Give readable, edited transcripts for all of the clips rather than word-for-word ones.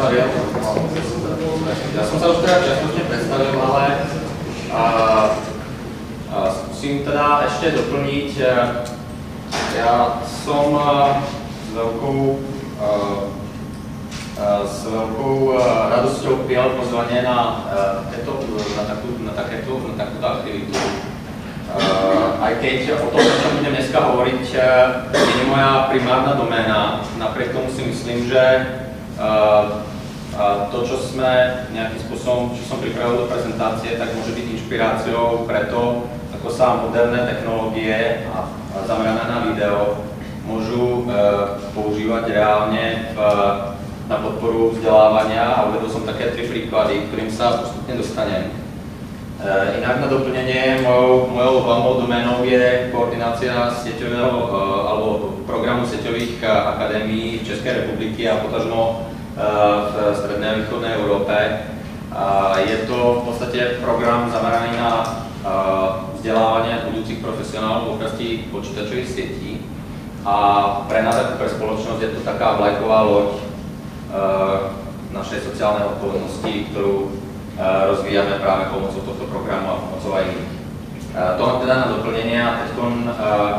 predstavil. Ja som sa už teda čiastočne predstavil, ale musím teda ešte doplniť. Ja som s veľkou radosťou prijal pozvanie na takúto aktivitu. Aj keď o tom, o čom budem dneska hovoriť, je moja primárna doména. Napriek tomu si myslím, že to, čo sme nejakým spôsobom, čo som pripravil do prezentácie, tak môže byť inšpiráciou pre to, ako sa moderné technológie zamerané na video môžu používať reálne na podporu vzdelávania a uvedol som také 3 príklady, ktorým sa postupne dostanem. Inak na doplnenie mojou hlavnou doménou je koordinácia sieťového alebo programu sieťových akadémií v Českej republiky a potažmo v strednej a východnej Európe. Je to v podstate program zameraný na vzdelávanie budúcich profesionálov v oblasti počítačových sietí a pre nás ako pre spoločnosť je to taká vlajková loď našej sociálnej odpovednosti, ktorú rozvíjame práve pomocou tohto programu a pomocou aj iných. To mám teda na doplnenie a teď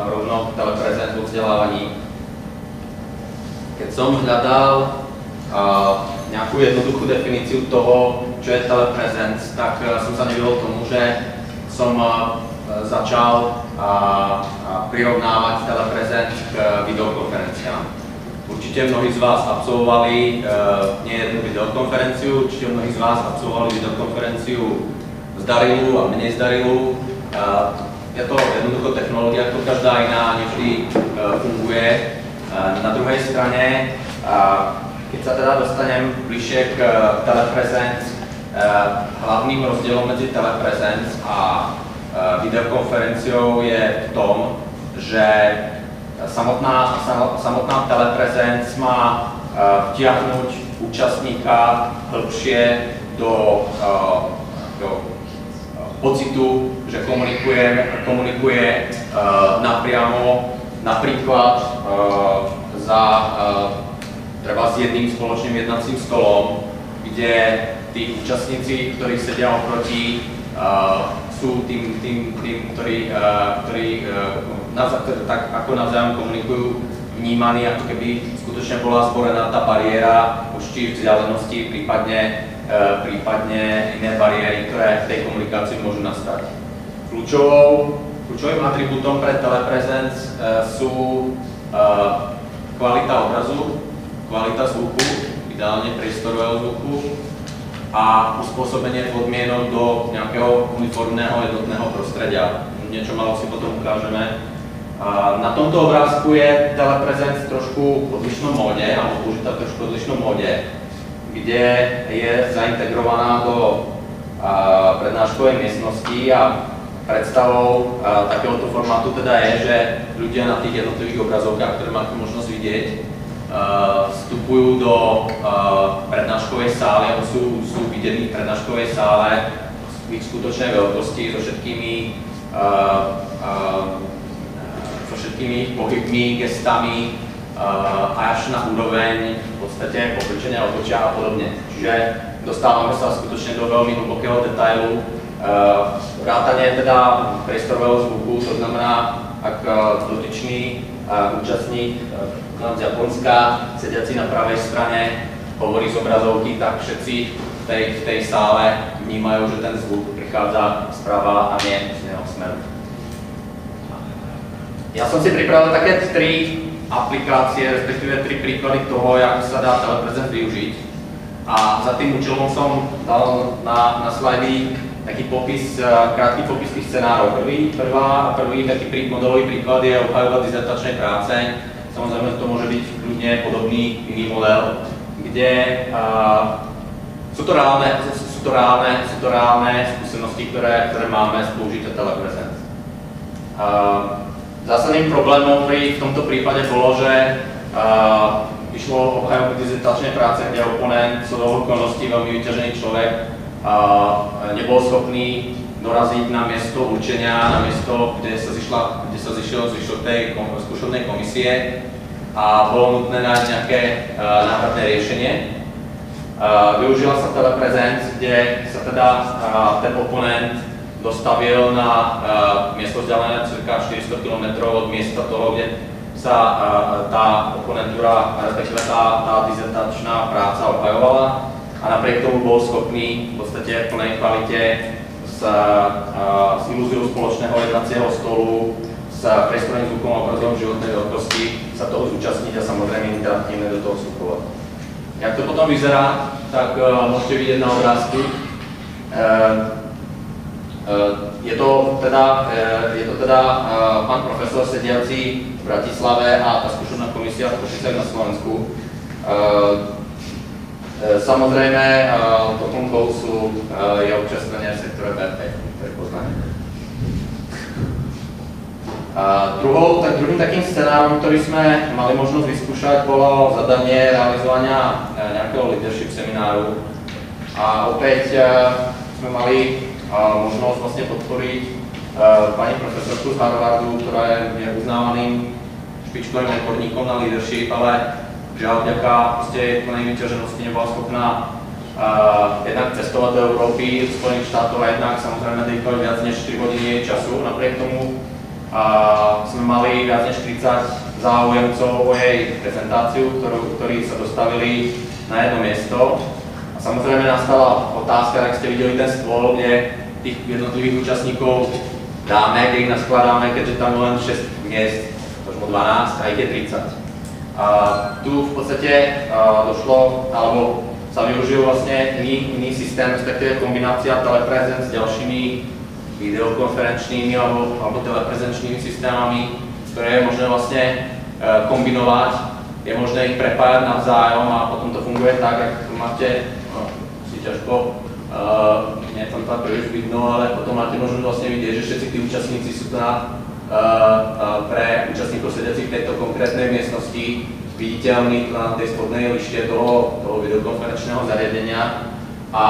rovno teleprezent vo vzdelávaní. Keď som hľadal nejakú jednoduchú definíciu toho, čo je teleprezent, tak som sa nevyhol tomu, že som začal prirovnávať teleprezent k videokonferenciám. Určite mnohí z vás absolvovali nie jednu videokonferenciu, určite mnohí z vás absolvovali videokonferenciu zdarilú a menej zdarilú. Je to jednoducho technológia, ako každá iná, nevždy funguje. Na druhej strane, keď sa teda dostanem bližšie k telepresence, hlavným rozdielom medzi telepresence a videokonferenciou je v tom, že samotná telepresence má vtiahnuť účastníka hĺbšie do pocitu, že komunikuje napriamo, napríklad treba s jedným spoločným jednacím stolom, kde tí účastníci, ktorí sedia oproti, sú tým ktorí tak ako navzájom komunikujú, vnímaní, ako keby skutočne bola zborená tá bariéra určitých vzdialenosti, prípadne iné bariéry, ktoré v tej komunikácii môžu nastať. Kľúčovým atribútom pre telepresence sú kvalita obrazu, kvalita zvuku, ideálne priestorového zvuku a uspôsobenie podmienok do nejakého uniformného jednotného prostredia. Niečo malo si potom ukážeme. Na tomto obrázku je telepresence trošku v odlišnom móde, alebo použitá v trošku odlišnom móde, kde je zaintegrovaná do prednáškovej miestnosti a predstavou takéhoto formátu teda je, že ľudia na tých jednotlivých obrazovkách, ktoré máte možnosť vidieť, vstupujú do prednáškovej sály, alebo sú videní v prednáškovej sále v ich skutočnej veľkosti so všetkými pohybmi, gestami až na úroveň v podstate pokrčenia otočia a podobne. Čiže dostávame sa skutočne do veľmi hlbokého detailu. Vrátanie teda priestorového zvuku, to znamená, ak dotyčný účastník z Japonska, sediaci na pravej strane, hovorí z obrazovky, tak všetci v tej sále vnímajú, že ten zvuk prichádza sprava a nie z neho smeru. Ja som si pripravil také 3 aplikácie, respektíve 3 príklady toho, jak sa dá telepresence využiť. A za tým účelom som dal na slajdy taký popis, krátky popis tých scenárov. Prvý taký modelový príklad je obhajoba dizertačnej práce. Samozrejme, to môže byť kľudne podobný iný model, kde sú to reálne skúsenosti, ktoré máme z použitia telepresence. Zásadným problémom v tomto prípade bolo, že išlo o obhajobu dizertačnej práce, kde oponent co do okolností veľmi vyťažený človek nebol schopný doraziť na miesto určenia, na miesto, kde sa zišiel zvyšok tej skúšobnej komisie a bolo nutné nájsť nejaké náhradné riešenie. Využila sa teleprezenc, kde sa teda ten oponent dostavil na miesto vzdialené cirka 400 km od miesta toho, kde sa tá oponentúra, respektíve tá dizertačná práca obhajovala, a napriek tomu bol schopný v podstate v plnej kvalite s ilúziou spoločného jednacieho stolu, s priestorným zvukom a obrazom životnej veľkosti sa toho zúčastniť a samozrejme interaktívne do toho vstupovať. Jak to potom vyzerá, tak môžete vidieť na obrázku. Je to teda pán profesor sediaci v Bratislave a tá skúšobná komisia v Košicách na Slovensku. Samozrejme, doplnkou sú jeho občerstvenia v sektore BP, ktoré poznáme. Druhým takým scenárom, ktorý sme mali možnosť vyskúšať, bolo zadanie realizovania nejakého leadership semináru. A opäť sme mali možnosť vlastne podporiť pani profesorku z Harvardu, ktorá je uznávaným špičkovým odborníkom na leadership, ale žiaľ vďaka plnej vyťaženosti nebola schopná jednak cestovať do Európy, do Spojených štátov a jednak samozrejme dedikovať viac než 4 hodiny jej času. Napriek tomu sme mali viac než 30 záujemcov o jej prezentáciu, ktorí sa dostavili na jedno miesto. A samozrejme nastala otázka, ak ste videli ten stôl, kde tých jednotlivých účastníkov dáme, kde ich naskladáme, keďže tam je len 6 miest, možno 12 a ich je 30. Tu v podstate došlo, alebo sa využil vlastne iný systém, respektíve kombinácia teleprezenc s ďalšími videokonferenčnými alebo teleprezenčnými systémami, ktoré je možné vlastne kombinovať, je možné ich prepájať navzájom a potom to funguje tak, ak máte, si ťažko, nie je tam tak príliš vidno, ale potom máte možnosť vlastne vidieť, že všetci tí účastníci sú teda pre účastníkov sediacich v tejto konkrétnej miestnosti viditeľní na tej spodnej lište toho videokonferenčného zariadenia a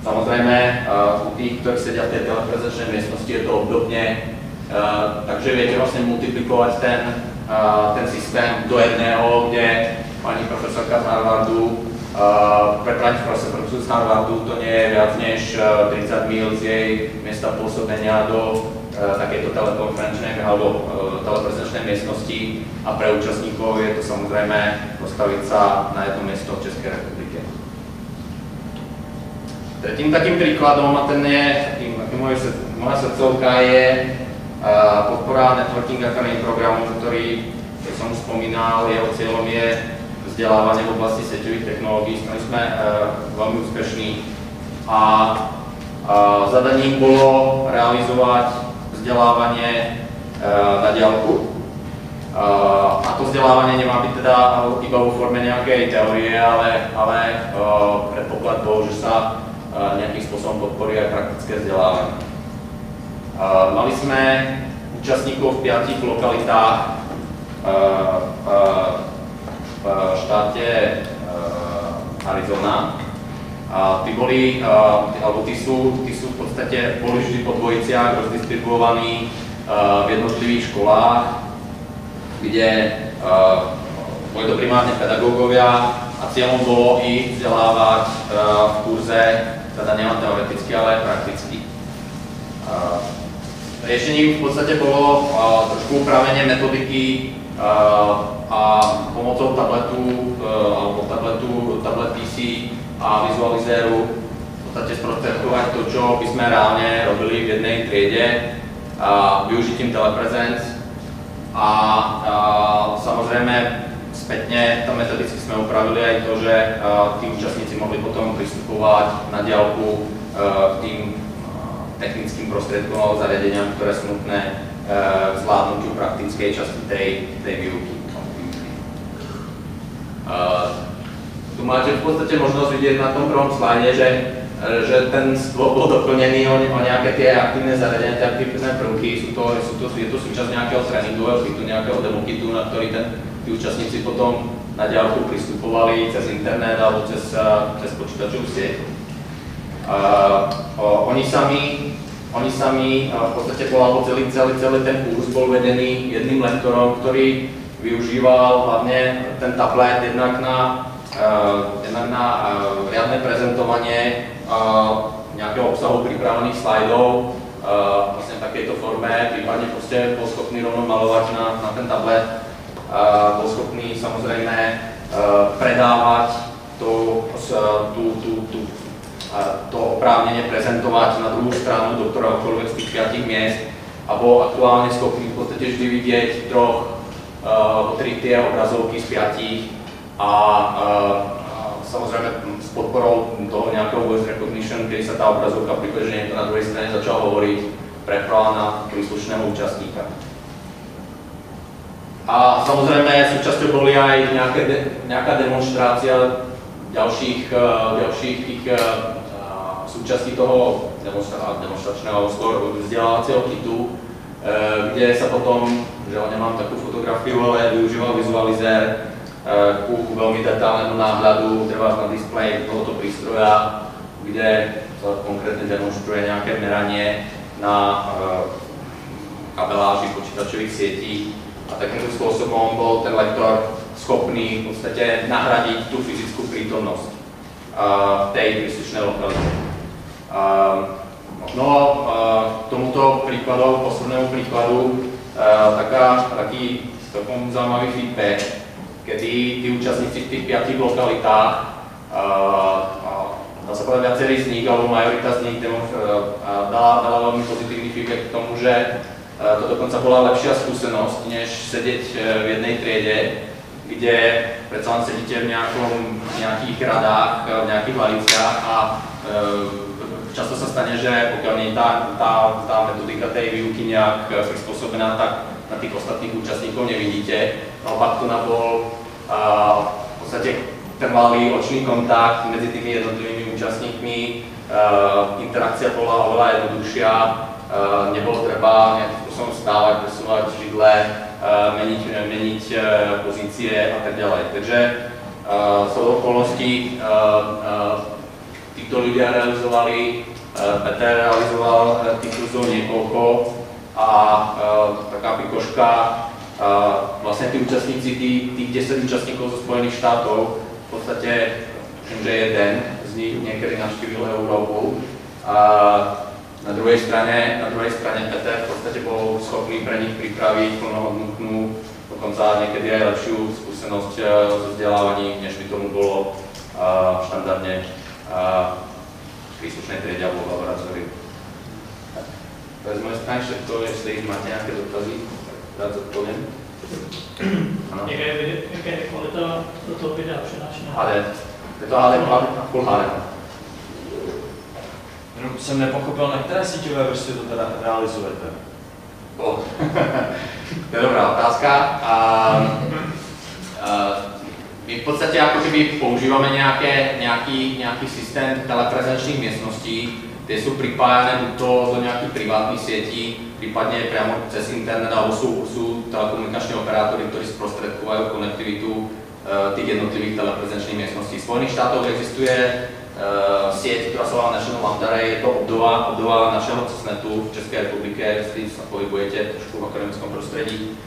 samozrejme u tých, ktorí sedia v tej teleprezenčnej miestnosti je to obdobne, takže viete vlastne multiplikovať ten systém do jedného, kde pani profesorka z Harvardu pre pani profesorku z Harvardu to nie je viac než 30 mil z jej miesta pôsobenia do takéto telekonferenčnej alebo teleprezenčnej miestnosti a pre účastníkov je to samozrejme postaviť sa na jedno miesto v Českej republike. Tretím takým príkladom, a ten je, moja srdcovka je podpora networking academy programu, ktorý, jak som už spomínal, jeho cieľom je vzdelávanie v oblasti sieťových technológií, s ktorým sme veľmi úspešní a zadaním bolo realizovať vzdelávanie na diaľku. A to vzdelávanie nemá byť teda iba vo forme nejakej teórie, ale predpoklad bol, že sa nejakým spôsobom podporí aj praktické vzdelávanie. Mali sme účastníkov v 5 lokalitách v štáte Arizona. Tí sú v podstate, boli vždy po dvojiciach rozdistribuovaní v jednotlivých školách, kde boli to primárne pedagógovia a cieľom bolo ich vzdelávať v kurze, teda nielen teoreticky, ale aj prakticky. Riešením v podstate bolo trošku upravenie metodiky a pomocou tabletu alebo tablet PC a vizualizéru v podstate sprostredkovať to, čo by sme reálne robili v jednej triede využitím teleprezenc a samozrejme spätne metodicky sme upravili aj to, že tí účastníci mohli potom pristupovať na diaľku k tým technickým prostriedkom alebo zariadeniam, ktoré sú nutné k zvládnutiu praktickej časti tej výuky. Tu máte v podstate možnosť vidieť na tom prvom slajde, že ten stôl bol doplnený o nejaké tie aktívne zariadenia, tie aktívne prvky, je to súčasť nejakého tréningového kitu, nejakého demo kitu, na ktorý tí účastníci potom na diaľku pristupovali cez internet alebo cez počítačovú sieť. Oni sami v podstate celý ten kurz bol vedený jedným lektorom, ktorý využíval hlavne ten tablet jednak na jednak na riadne prezentovanie nejakého obsahu pripravených slajdov, vlastne v takejto forme, prípadne proste bol schopný rovno malovať na ten tablet, bol schopný samozrejme predávať to oprávnenie prezentovať na druhú stranu do ktoréhokoľvek z tých 5 miest a bol aktuálne schopný v podstate vždy vidieť 3 tie obrazovky z 5 a samozrejme s podporou toho nejakého voice recognition, keď sa tá obrazovka prípada, že niekto na druhej strane začal hovoriť, prehrala na príslušného účastníka. A samozrejme súčasťou boli aj nejaká demonštrácia ďalších tých súčastí toho demonstračného skôr vzdelávacieho kitu, kde sa potom, že nemám takú fotografiu, ale využíval vizualizér ku veľmi detálnemu náhľadu na displeji tohoto prístroja, kde sa konkrétne demonstruje nejaké meranie na kabeláži počítačových sietí a takýmto spôsobom bol ten lektor schopný v podstate nahradiť tú fyzickú prítomnosť tej príslušnej lokality. No k tomuto príkladu, poslednému príkladu, taký zaujímavý feedback, kedy tí účastníci v tých 5 lokalitách, dá sa povedať viacerý z nich, alebo majorita z nich dala veľmi pozitívny feedback k tomu, že to dokonca bola lepšia skúsenosť, než sedieť v jednej triede, kde predsa len sedíte v nejakých radách, v nejakých laviciach a často sa stane, že pokiaľ nie je tá metodika tej výuky nejak prispôsobená, tak na tých ostatných účastníkov nevidíte. Naopak tu bol v podstate trvalý očný kontakt medzi tými jednotlivými účastníkmi, interakcia bola oveľa jednoduchšia, nebolo treba nejakým spôsobom stávať, presúvať židle, meniť pozície a tak ďalej. Takže z okolností títo ľudia realizovali, Peter realizoval tých kurzov niekoľko a taká pikoška, vlastne tí účastníci, tých 10 účastníkov zo Spojených štátov, v podstate, tuším, že jeden z nich niekedy navštívil Európu. Na druhej strane Peter v podstate bol schopný pre nich pripraviť plnohodnotnú, dokonca niekedy aj lepšiu skúsenosť so vzdelávaním, než by tomu bolo štandardne v príslušnej triede alebo v laboratóriu. To je z mojej strany všetko, jestli máte nejaké dotazy, rád zodpoviem. Jaká je kvalita toho videa přenášená? HD. Je to HD, full HD. Jenom jsem nepochopil, na které síťové vrstvy to teda realizujete. To je dobrá otázka. My v podstate ako keby používame nejaký systém teleprezenčných miestností, tie sú pripájané buď do nejakých privátnych sietí, prípadne priamo cez internet, alebo sú telekomunikační operátori, ktorí sprostredkovajú konektivitu tých jednotlivých teleprezenčných miestností. V Spojených štátoch existuje sieť, ktorá sa volá National Lambda Array, je to obdoba našeho CESNetu v Českej republike, jestli sa pohybujete trošku v akademickom prostredí.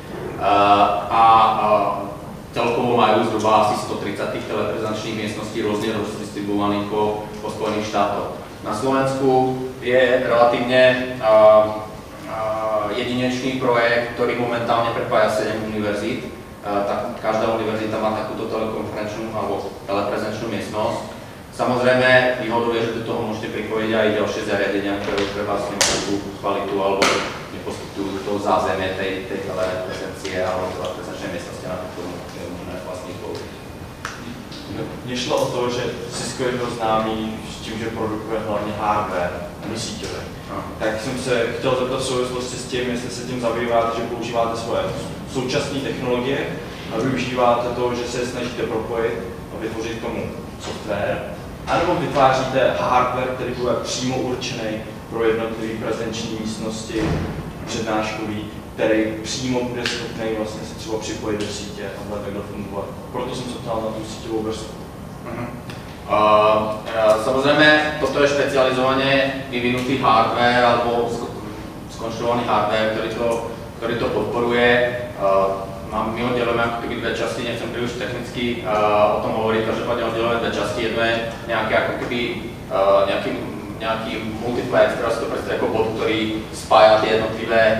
Celkovo majú zhruba asi 130 tých teleprezenčných miestností rôzne rozdistribuovaných po Spojených štátoch. Na Slovensku je relatívne jedinečný projekt, ktorý momentálne prepája 7 univerzít. Každá univerzita má takúto telekonferenčnú alebo teleprezenčnú miestnosť. Samozrejme, výhodou je, že do toho môžete pripojiť aj ďalšie zariadenia, ktoré už treba s tú kvalitu alebo neposkytujú to zázemie tej teleprezencie alebo teleprezenčnej miestnosti, na ktorú je možné vlastne použiť. Mně šlo o to, že Cisco je to známý s tím, že produkuje hlavně hardware, a ne síťové. Tak jsem se chtěl zeptat v souvislosti s tím, jestli se tím zabýváte, že používáte svoje současné technologie a využíváte to, že se snažíte propojit a vytvořit k tomu software, anebo vytváříte hardware, který bude přímo určený pro jednotlivé prezenční místnosti, přednáškový, který přímo bude schopný vlastně se třeba připojit do sítě a takhle fungovat. Proto jsem se ptal na tú síťovou vrstvu. Samozrejme, toto je špecializovane vyvinutý hardware alebo skonštruovaný hardware, ktorý to podporuje. my oddělujeme jako kdyby dvě části, nechcem příliš technicky o tom hovorit, každopádně oddělujeme dvě části. Jedno je nějaký jako kdyby nějaký multiplex, teda si to představit jako bod, který spája ty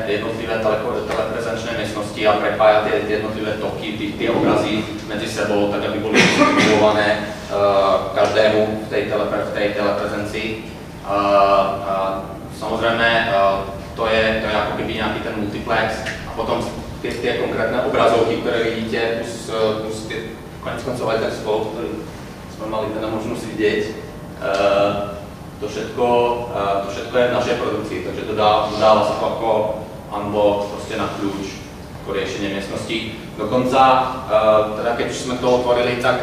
jednotlivé teleprezenčné místnosti a prepája ty jednotlivé toky, ty obrazy mezi sebou, tak aby byly distribuované každému v té teleprezenci. Samozřejmě to je jako kdyby nějaký ten multiplex a potom ty konkrétné obrazovky, které vidíte, plus ty konec koncov aj ten stôl, ktorý sme mali teda možnosť vidieť. To všetko je v našej produkcii, takže to dáva sa to ako unlock proste na kľúč, ako riešenie miestnosti. Dokonca, teda keď už sme to otvorili, tak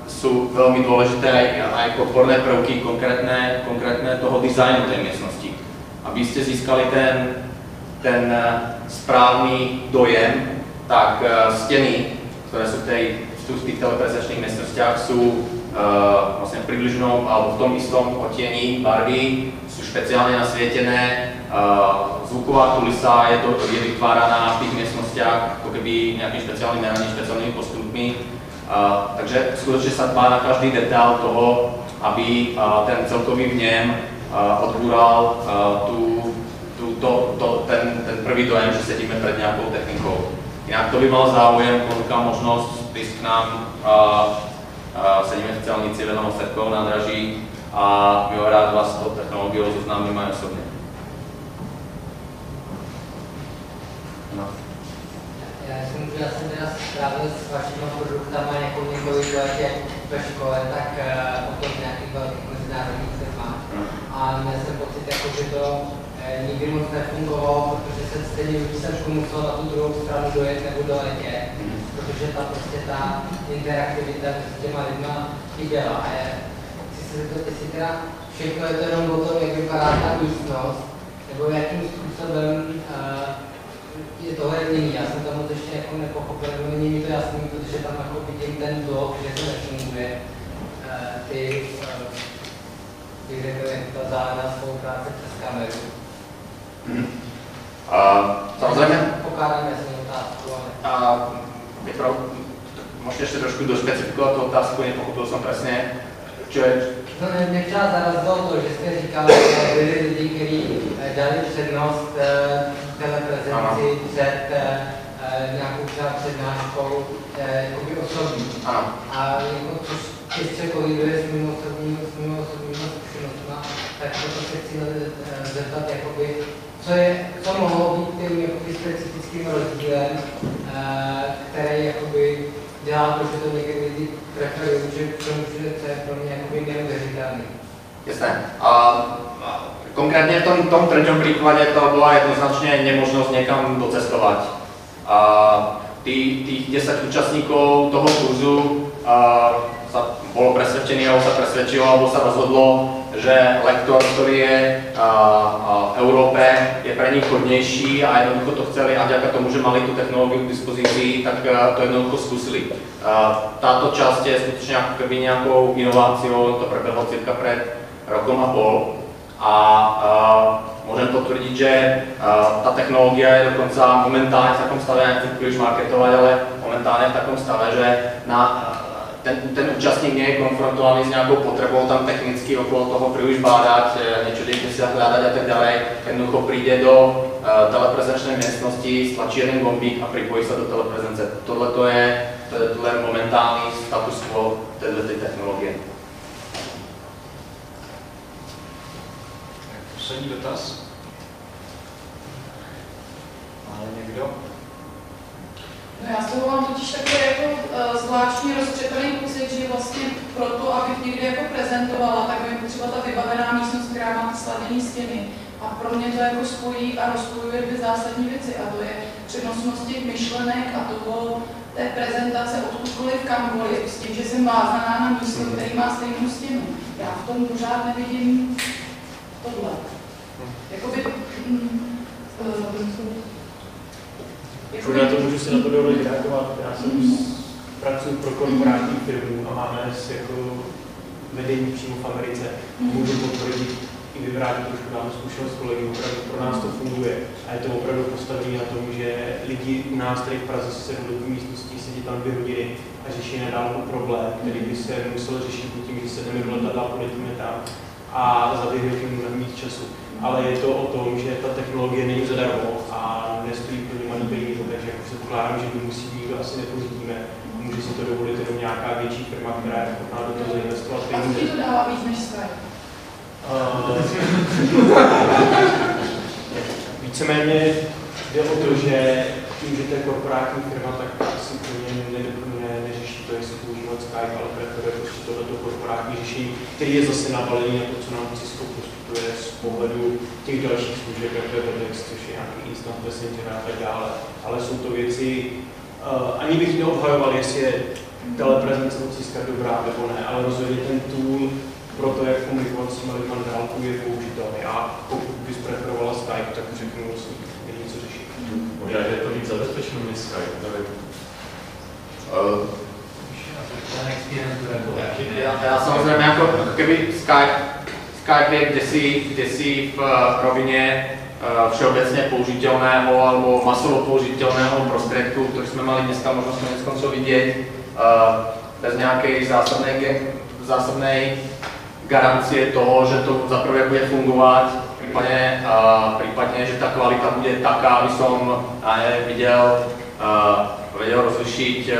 sú veľmi dôležité aj podporné prvky konkrétne toho dizajnu tej miestnosti. Aby ste získali ten správny dojem, tak steny, ktoré sú v tých teleprezenčných miestnostiach, sú vlastne v približnom alebo v tom istom odtieni barvy, sú špeciálne nasvietené, zvuková kulisa je vytváraná v tých miestnostiach, ako keby nejakým špeciálnym meraním, špeciálnymi postupmi. Takže skutočne sa dbá na každý detail toho, aby ten celkový vnem odbúral ten prvý dojem, že sedíme pred nejakou technikou. Inak to by mal záujem, ponúkam možnosť prísť k nám, sedíme v celnici vedľa Mosterkov nádraží a my ho rád vás s tou technológiou zoznámim aj osobne. No. Já jsem teda strávil s vašimi produktama jako několik let ve škole, tak potom v nějakých velkých mezinárodních firmách. A měl jsem pocit, jako, že to nikdy moc nefungovalo, protože jsem stejně v výsledku musel na tu druhou stranu dojet nebo doletět, protože ta prostě ta interaktivita s těma lidma chyběla. A chci se zeptat, jestli teda všechno je to jenom o tom, jak vypadá ta místnost, nebo jakým způsobem je tohle jiný. Já jsem tam moc ještě jako nepochopil, nebo není mi to jasný, protože tam jako vidím ten blok, že to nefunguje. Řekl, jak ta vzájemná spolupráce přes kameru. Samozřejmě. Pokládáme si otázku, ale... Můžete ještě trošku došpecifikovat tu otázku, nepochopil jsem přesně, čo je... No, mě třeba zarazilo to, že jste říkali, že byli lidi, kteří dali přednost teleprezenci před nějakou třeba přednáškou jakoby osobní. A jako což těžce koliduje s mimo osobními zkušenostmi, tak proto se chci zeptat, jakoby, co mohlo být tím jakoby specifickým rozdílem, který jakoby dělá to, že to někdy lidi preferují, že to je pro mě jakoby neuvěřitelný. Jasné. Konkrétně v tom třetím příkladě to byla jednoznačně nemožnost někam docestovat. Tých 10 účastníkov toho kurzu sa bolo presvedčený, alebo sa presvedčilo, alebo sa rozhodlo, že lektor, ktorý je v Európe, je pre nich hodnější a jednoducho to chceli a vďaka tomu, že mali tu technológiu k dispozícii, tak to jednoducho skúsili. Táto časť je skutečne ako keby nejakou inováciou, to prebehlo cirka pred rokom a pol. A môžem potvrdiť, že tá technológia je dokonca momentálne v takom stave, nechcem príliš marketovať, ale momentálne v takom stave, že ten účastník nie je konfrontovaný s nejakou potrebou tam technicky okolo toho príliš bádať, niečo niekde si hľadať a tak ďalej. Jednoducho príde do teleprezenčnej miestnosti, stlačí jeden gombík a pripojí sa do teleprezence. Tohle je momentálny status quo tej technológie. Poslední dotaz. Máme někdo? No já z toho mám totiž takový jako zvláštní roztřepený pocit, že vlastně proto, abych někde jako prezentovala, tak je potřeba ta vybavená místnost, která má sladěný stěny. A pro mě to jako spojí a rozpojuje dvě zásadní věci, a to je přenosnost těch myšlenek a toho té prezentace odkudkoliv kamkoliv, s tím, že jsem vázaná na místo, který má stejnou stěnu. Já v tom pořád nevidím tohle. Jakoby... Já to můžu si na to dovolit reagovat. Já jsem pracuji pro korporátní firmu a máme jako vedení přímo v Americe. Můžu potvrdit i vyvrátit trošku dáme zkušenost kolegy, opravdu pro nás to funguje. A je to opravdu postavené na tom, že lidi u nás tady v Praze se sednou do místností, sedí tam 2 hodiny a řeší na dálku problém, který by se musel řešit tím, že se jdeme do letadla, poletíme tam a za 2 hodiny budeme mít času. Ale je to o tom, že ta technologie není zadarmo a nestojí pro malý peníze, takže jako předpokládám, že my musí nikdo asi nepořídíme. Může si to dovolit jenom nějaká větší firma, která je ochotná do toho zainvestovat peníze. A co ti to dává víc než Skype? Víceméně jde o to, že tím, že to je korporátní firma, tak asi úplně neřeší to, jestli používat Skype, ale preferuje prostě tohleto korporátní řešení, který je zase navalený na to, co nám Cisco poskytuje z pohledu těch dalších služeb, jako je Webex, což je nějaký instant messenger a tak dále. Ale jsou to věci, ani bych neobhajoval, jestli je teleprezence od Cisca dobrá nebo ne, ale rozhodně ten tool pro to, jak komunikovat s těmi lidmi na dálku, je použitelný. A pokud bys preferovala Skype, tak řeknu, že něco řešit. Možná, že je to víc zabezpečený než Skype, nevím. Já samozřejmě jako keby Skype je kdesi v rovině všeobecně použitelného alebo masovo použitelného prostředku, který jsme mali dneska možnost konec vidět bez nějaké zásadnej garancie toho, že to zaprvé bude fungovat, prípadne, že ta kvalita bude taká, aby som vedel rozlišiť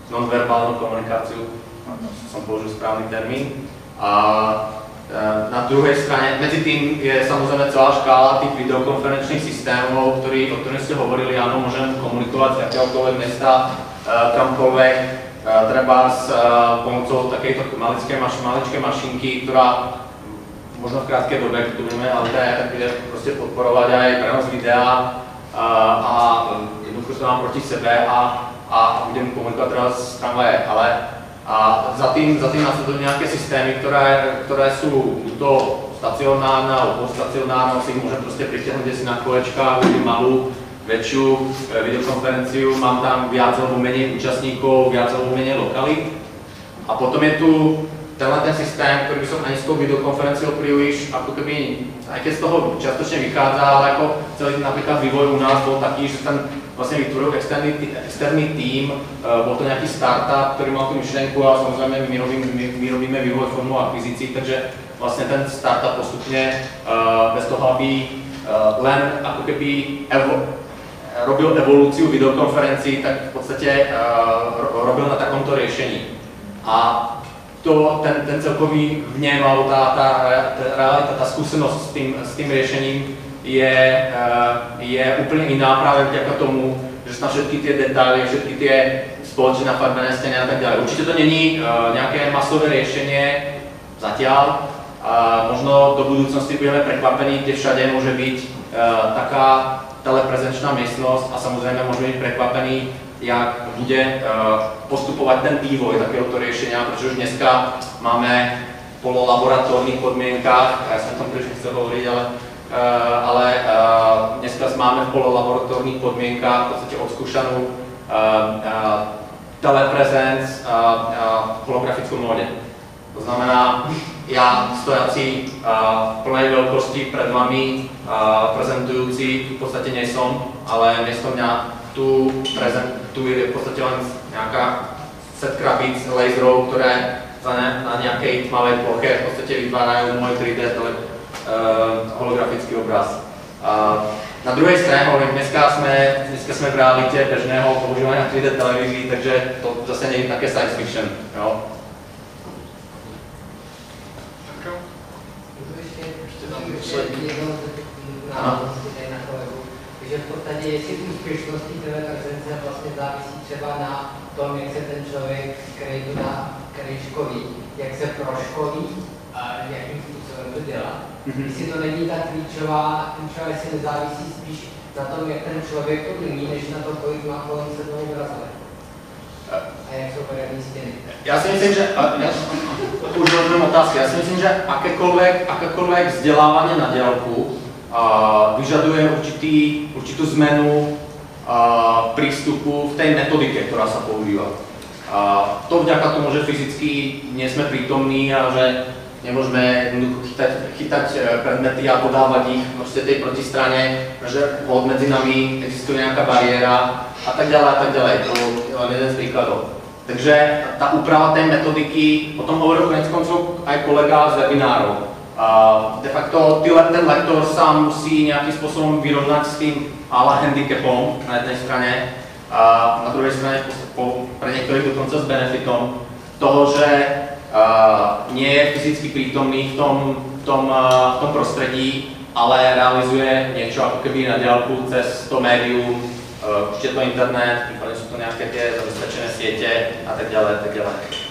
nonverbálnu komunikáciu, som použil správny termín. Na druhej strane, medzi tým je samozrejme celá škála tých videokonferenčných systémov, o ktorých ste hovorili, áno, môžem komunikovať z akéhokoľvek mesta, kamkoľvek, treba s pomocou takejto maličké mašinky, ktorá možno v krátkej dobe, keď tu budeme LTE, tak bude proste podporovať aj prenos videa a jednoducho to mám proti sebe a budem komunikovať teraz z tramvaje, ale za tým následujú nejaké systémy, ktoré sú to stacionárne alebo poststacionárne, si môžem proste pritiahnuť desi na kolečka, budem malú, väčšiu videokonferenciu, mám tam viac alebo menej účastníkov, viac alebo menej lokalít. A potom je tu ten systém, ktorý by som ani s tou videokonferenciou príliš, ako keby, aj keď z toho čiastočne vychádza, ale ako celý napríklad vývoj u nás bol taký, že ten vlastne vytvoril externý tím, bol to nejaký startup, ktorý mal tú myšlenku a samozrejme my robíme vývoj formou akvizícií, takže vlastne ten startup postupne bez toho, aby len ako keby robil evolúciu videokonferencií, tak v podstate robil na takomto riešení. A ten celkový vnem, alebo tá realita, tá skúsenosť s tým riešením je úplne iná práve vďaka tomu, že sú tam všetky tie detaily, všetky tie spoločne nafarbené steny a tak ďalej. Určite to není nejaké masové riešenie zatiaľ. Možno do budúcnosti budeme prekvapení, kde všade môže byť taká teleprezenčná miestnosť a samozrejme môžeme byť prekvapení, jak bude postupovať ten vývoj takéhoto riešenia, pretože už dneska máme v pololaboratórnych podmienkách, ja som tam príliš nechcel hovoriť, ale dneska máme v pololaboratórnych podmienkách v podstate odskúšanú teleprezenc v holografickom móde. To znamená, ja stojaci v plnej veľkosti pred vami prezentujúci v podstate nie som, ale miesto mňa tu je v podstate len nejaká set krabíc laserov, ktoré na nejakej tmavej ploche v podstate vytvárajú môj 3D holografický obraz. Na druhej strane, dneska sme v realite bežného používania 3D televízií, takže to zase nie je také science fiction. Jo? Že v podstatě, jestli úspěšnost té prezence vlastně závisí třeba na tom, jak se ten člověk, který školí, jak se proškolí a jakým způsobem to dělá. Jestli to není ta klíčová, jestli nezávisí spíš na tom, jak ten člověk to umí, než na to, kolik má kolem se toho obrazovek. A jak jsou poradní stěny. Já si myslím, že, už rozumím otázky, já si myslím, že akékoľvek vzdelávanie na diaľku vyžaduje určitú zmenu prístupu v tej metodike, ktorá sa používa. To vďaka tomu, že fyzicky nie sme prítomní a že Nemôžeme jednoducho chytať predmety a podávať ich proste tej protistrane, že medzi nami existuje nejaká bariéra a tak ďalej. To je len jeden z príkladov. Takže tá úprava tej metodiky, o tom hovoril konec koncov aj kolega z webinárov. De facto ten lektor sa musí nejakým spôsobom vyrovnať s tým ala handicapom na jednej strane a na druhej strane pre niektorých dokonca s benefitom toho, že nie je fyzicky prítomný v tom prostredí, ale realizuje niečo ako keby na diaľku cez to médium, určite to internet, prípadne sú to nejaké tie zabezpečené siete a tak ďalej.